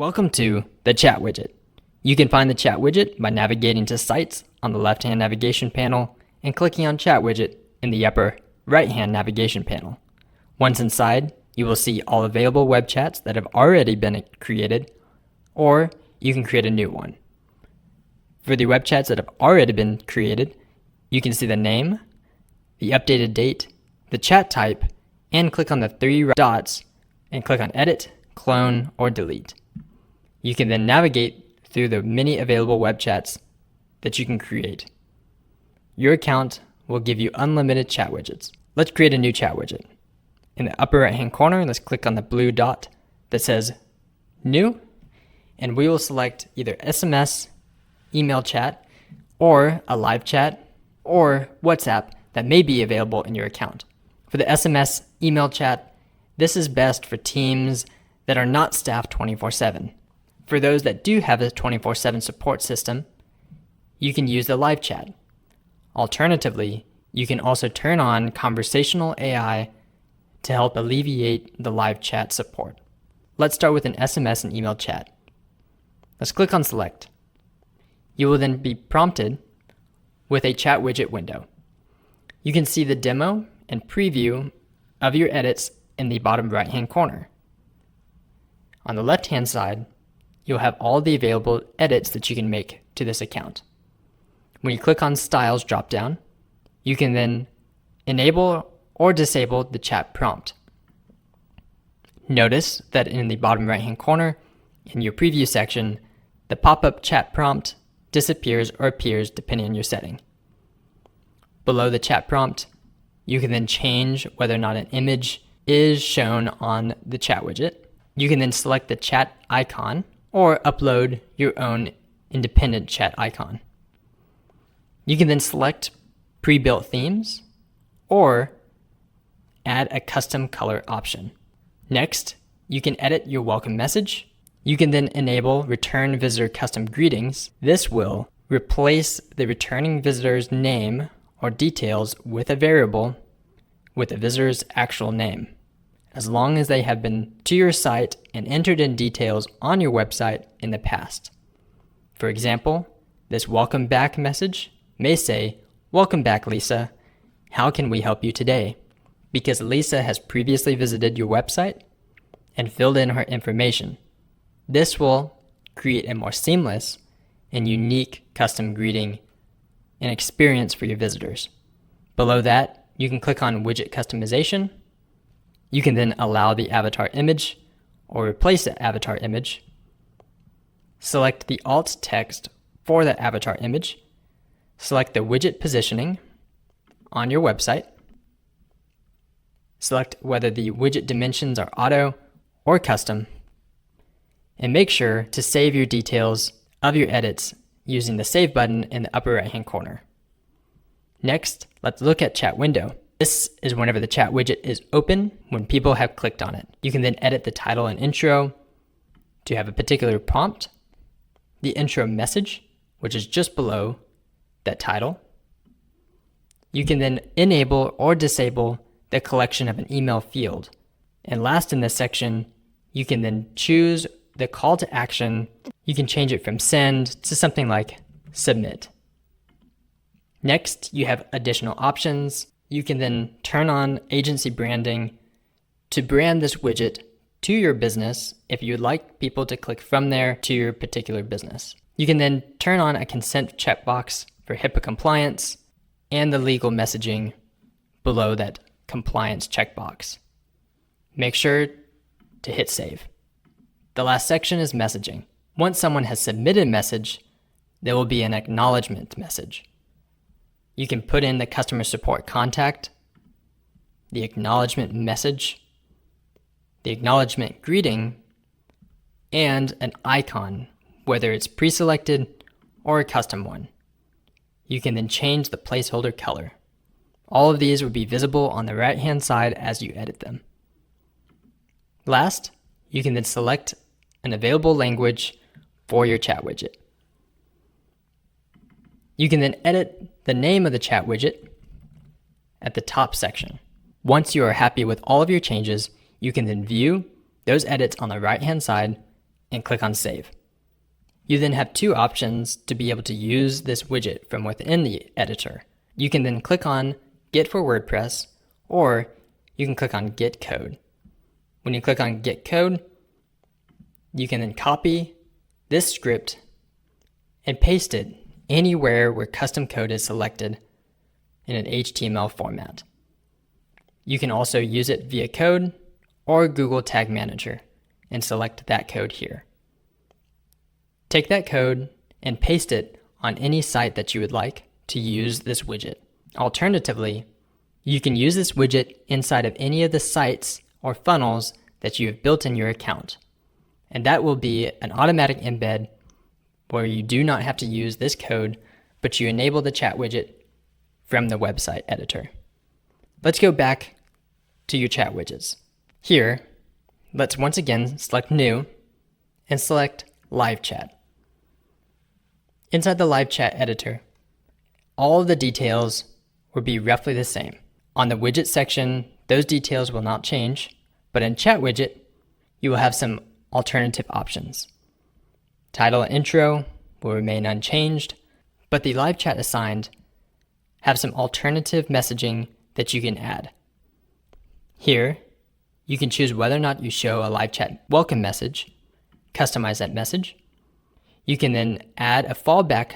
Welcome to the Chat Widget. You can find the Chat Widget by navigating to Sites on the left-hand navigation panel and clicking on Chat Widget in the upper right-hand navigation panel. Once inside, you will see all available web chats that have already been created, or you can create a new one. For the web chats that have already been created, you can see the name, the updated date, the chat type, and click on the three dots and click on Edit, Clone, or Delete. You can then navigate through the many available web chats that you can create. Your account will give you unlimited chat widgets. Let's create a new chat widget. In the upper right hand corner, let's click on the blue dot that says New, and we will select either SMS, email chat, or a live chat, or WhatsApp that may be available in your account. For the SMS email chat, this is best for teams that are not staffed 24/7. For those that do have a 24/7 support system, you can use the live chat. Alternatively, you can also turn on conversational AI to help alleviate the live chat support. Let's start with an SMS and email chat. Let's click on Select. You will then be prompted with a chat widget window. You can see the demo and preview of your edits in the bottom right-hand corner. On the left-hand side, you'll have all the available edits that you can make to this account. When you click on Styles dropdown, you can then enable or disable the chat prompt. Notice that in the bottom right-hand corner, in your preview section, the pop-up chat prompt disappears or appears depending on your setting. Below the chat prompt, you can then change whether or not an image is shown on the chat widget. You can then select the chat icon or upload your own independent chat icon. You can then select pre-built themes or add a custom color option. Next, you can edit your welcome message. You can then enable return visitor custom greetings. This will replace the returning visitor's name or details with a variable with the visitor's actual name, as long as they have been to your site and entered in details on your website in the past. For example, this welcome back message may say, "Welcome back, Lisa. How can we help you today?" Because Lisa has previously visited your website and filled in her information. This will create a more seamless and unique custom greeting and experience for your visitors. Below that, you can click on Widget Customization. You can then allow the avatar image or replace the avatar image. Select the alt text for the avatar image. Select the widget positioning on your website. Select whether the widget dimensions are auto or custom. And make sure to save your details of your edits using the Save button in the upper right-hand corner. Next, let's look at Chat Window. This is whenever the chat widget is open when people have clicked on it. You can then edit the title and intro to have a particular prompt, the intro message, which is just below that title. You can then enable or disable the collection of an email field. And last in this section, you can then choose the call to action. You can change it from send to something like submit. Next, you have additional options. You can then turn on agency branding to brand this widget to your business if you'd like people to click from there to your particular business. You can then turn on a consent checkbox for HIPAA compliance and the legal messaging below that compliance checkbox. Make sure to hit save. The last section is messaging. Once someone has submitted a message, there will be an acknowledgement message. You can put in the customer support contact, the acknowledgement message, the acknowledgement greeting, and an icon, whether it's pre-selected or a custom one. You can then change the placeholder color. All of these will be visible on the right-hand side as you edit them. Last, you can then select an available language for your chat widget. You can then edit the name of the chat widget at the top section. Once you are happy with all of your changes, you can then view those edits on the right-hand side and click on Save. You then have two options to be able to use this widget from within the editor. You can then click on Get for WordPress, or you can click on Get Code. When you click on Get Code, you can then copy this script and paste it anywhere where custom code is selected in an HTML format. You can also use it via code or Google Tag Manager and select that code here. Take that code and paste it on any site that you would like to use this widget. Alternatively, you can use this widget inside of any of the sites or funnels that you have built in your account. And that will be an automatic embed where you do not have to use this code, but you enable the chat widget from the website editor. Let's go back to your chat widgets. Here, let's once again select New and select Live Chat. Inside the Live Chat editor, all of the details will be roughly the same. On the widget section, those details will not change, but in Chat Widget, you will have some alternative options. Title and intro will remain unchanged, but the live chat assigned have some alternative messaging that you can add. Here, you can choose whether or not you show a live chat welcome message, customize that message. You can then add a fallback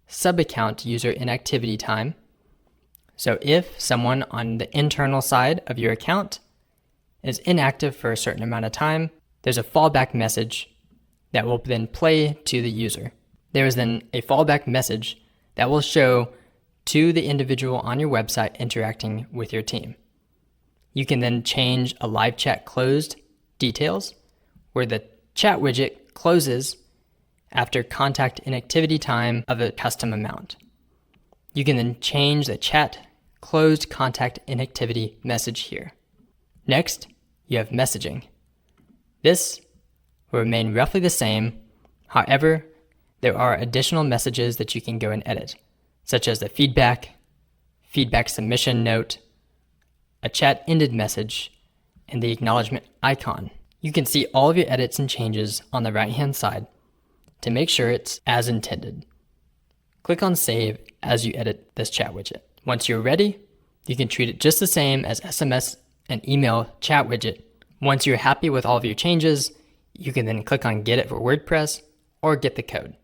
sub-account user inactivity time. So if someone on the internal side of your account is inactive for a certain amount of time, there's a fallback message that will then play to the user. There is then a fallback message that will show to the individual on your website interacting with your team. You can then change a live chat closed details, where the chat widget closes after contact inactivity time of a custom amount. You can then change the chat closed contact inactivity message here. Next, you have messaging. This will remain roughly the same. However, there are additional messages that you can go and edit, such as the feedback submission note, a chat ended message, and the acknowledgement icon. You can see all of your edits and changes on the right-hand side to make sure it's as intended. Click on Save as you edit this chat widget. Once you're ready, you can treat it just the same as SMS and email chat widget. Once you're happy with all of your changes, you can then click on Get It for WordPress or Get the Code.